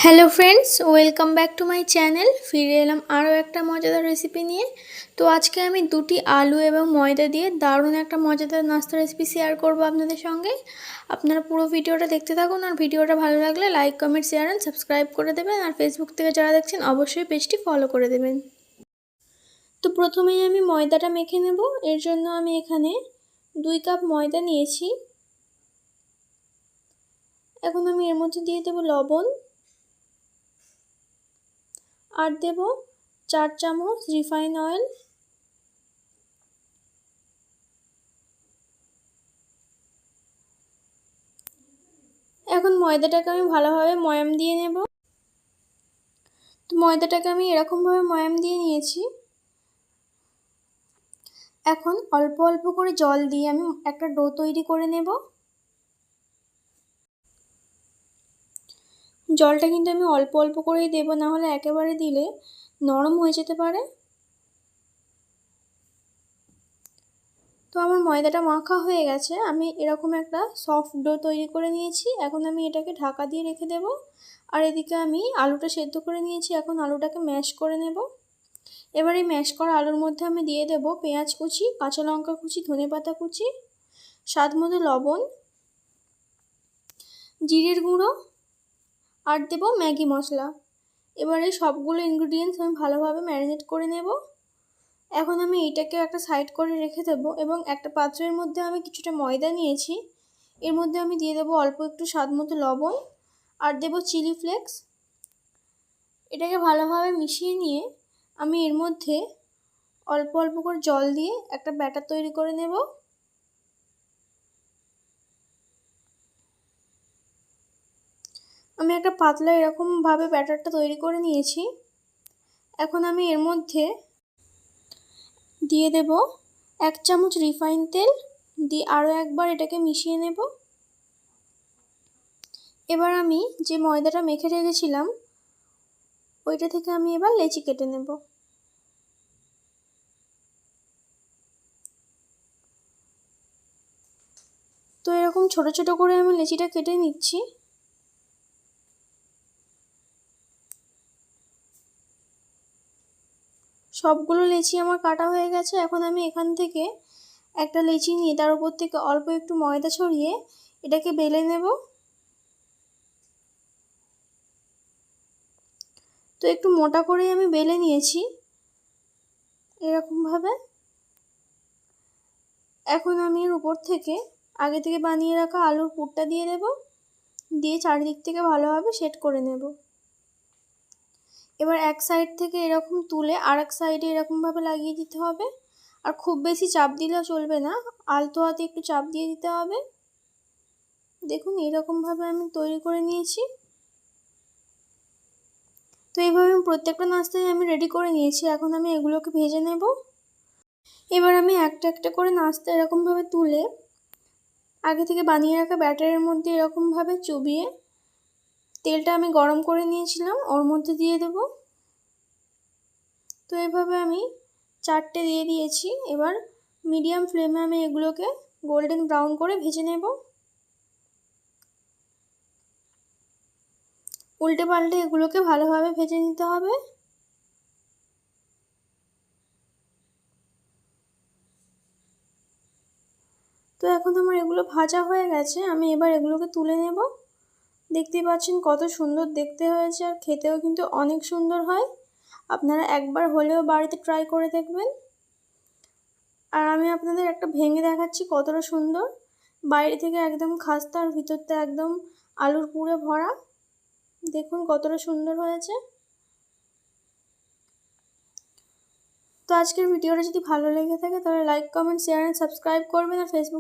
Hello friends, welcome back to my channel. ফিরে এলাম আরও একটা মজাদার রেসিপি নিয়ে। তো আজকে আমি দুটি আলু এবং ময়দা দিয়ে দারুণ একটা মজাদার নাস্তা রেসিপি শেয়ার করব আপনাদের সঙ্গে। আপনারা পুরো ভিডিওটা দেখতে থাকুন, আর ভিডিওটা ভালো লাগলে like, comment, share and subscribe করে দেবেন। আর ফেসবুক থেকে যারা দেখছেন অবশ্যই পেজটি ফলো করে দেবেন। তো প্রথমেই আমি ময়দাটা মেখে নেব। এর জন্য আমি এখানে 2 কাপ ময়দা নিয়েছি। এখন আমি এর মধ্যে দিয়ে দেব লবণ, আর দেব 4 চামচ রিফাইন অয়েল। এখন ময়দাটাকে আমি ভালোভাবে ময়াম দিয়ে নেব। তো ময়দাটাকে আমি এরকমভাবে ময়াম দিয়ে নিয়েছি। এখন অল্প অল্প করে জল দিয়ে আমি একটা ডো তৈরি করে নেব। জলটা কিন্তু আমি অল্প অল্প করেই দেব, না হলে একেবারে দিলে নরম হয়ে যেতে পারে। তো আমার ময়দাটা মাখা হয়ে গেছে, আমি এরকম একটা সফট ডো তৈরি করে নিয়েছি। এখন আমি এটাকে ঢাকা দিয়ে রেখে দেব। আর এদিকে আমি আলুটা সেদ্ধ করে নিয়েছি, এখন আলুটাকে ম্যাশ করে নেব। এবার এই ম্যাশ করা আলুর মধ্যে আমি দিয়ে দেব পেঁয়াজ কুচি, কাঁচা লঙ্কা কুচি, ধনেপাতা কুচি, স্বাদ মতো লবণ, জিরের গুঁড়ো, আর দেব ম্যাগি মশলা। এবারে সবগুলো ইনগ্রিডিয়েন্টস আমি ভালোভাবে ম্যারিনেট করে নেব। এখন আমি এইটাকে একটা সাইড করে রেখে দেব, এবং একটা পাত্রের মধ্যে আমি কিছুটা ময়দা নিয়েছি। এর মধ্যে আমি দিয়ে দেবো অল্প একটু স্বাদ মতো লবণ, আর দেব চিলি ফ্লেক্স। এটাকে ভালোভাবে মিশিয়ে নিয়ে আমি এর মধ্যে অল্প অল্প করে জল দিয়ে একটা ব্যাটার তৈরি করে নেব। আমি একটা পাতলা এরকমভাবে ব্যাটারটা তৈরি করে নিয়েছি। এখন আমি এর মধ্যে দিয়ে দেব 1 চামচ রিফাইন তেল, দিয়ে আরও একবার এটাকে মিশিয়ে নেব। এবার আমি যে ময়দাটা মেখে রেখেছিলাম ওইটা থেকে আমি এবার লেচি কেটে নেব। তো এরকম ছোট ছোট করে আমি লেচিটা কেটে নিচ্ছি। সবগুলো লেচি আমার কাটা হয়ে গেছে। এখন আমি এখান থেকে একটা লেচি নিয়ে তার উপর থেকে অল্প একটু ময়দা ছড়িয়ে এটাকে বেলে নেব। তো একটু মোটা করে আমি বেলে নিয়েছি এরকমভাবে। এখন আমি এর উপর থেকে আগে থেকে বানিয়ে রাখা আলুর পুরটা দিয়ে দেব, দিয়ে চারিদিক থেকে ভালোভাবে সেট করে নেব। এবার এক সাইড থেকে এরকম তুলে আর এক সাইডে এরকমভাবে লাগিয়ে দিতে হবে। আর খুব বেশি চাপ দিলেও চলবে না, আলতো হাতে একটু চাপ দিয়ে দিতে হবে। দেখুন এরকমভাবে আমি তৈরি করে নিয়েছি। তো এইভাবে আমি প্রত্যেকটা নাস্তাই আমি রেডি করে নিয়েছি। এখন আমি এগুলোকে ভেজে নেব। এবার আমি একটা একটা করে নাস্তা এরকমভাবে তুলে আগে থেকে বানিয়ে রাখা ব্যাটারের মধ্যে এরকমভাবে চুবিয়ে তেলটা আমি গরম করে নিয়েছিলাম ওর মধ্যে দিয়ে দেব। তো এইভাবে আমি 4টে দিয়ে দিয়েছি। এবার মিডিয়াম ফ্লেমে আমি এগুলোকে গোল্ডেন ব্রাউন করে ভেজে নেব। উল্টে পাল্টে এগুলোকে ভালোভাবে ভেজে নিতে হবে। তো এখন আমার এগুলো ভাজা হয়ে গেছে, আমি এবার এগুলোকে তুলে নেব। দেখতেই পাচ্ছেন কত সুন্দর দেখতে হয়েছে, আর খেতেও কিন্তু অনেক সুন্দর হয়। আপনারা একবার হলেও বাড়িতে ট্রাই করে দেখবেন। আর আমি আপনাদের একটা ভেঙে দেখাচ্ছি কতটা সুন্দর। বাইরে থেকে একদম খাস্তা, আর ভিতরটা একদম আলুর পুরে ভরা। দেখুন কতটা সুন্দর হয়েছে। তো আজকের ভিডিওটা যদি ভালো লেগে থাকে তাহলে like, comment, share and subscribe করবেন। আর ফেসবুক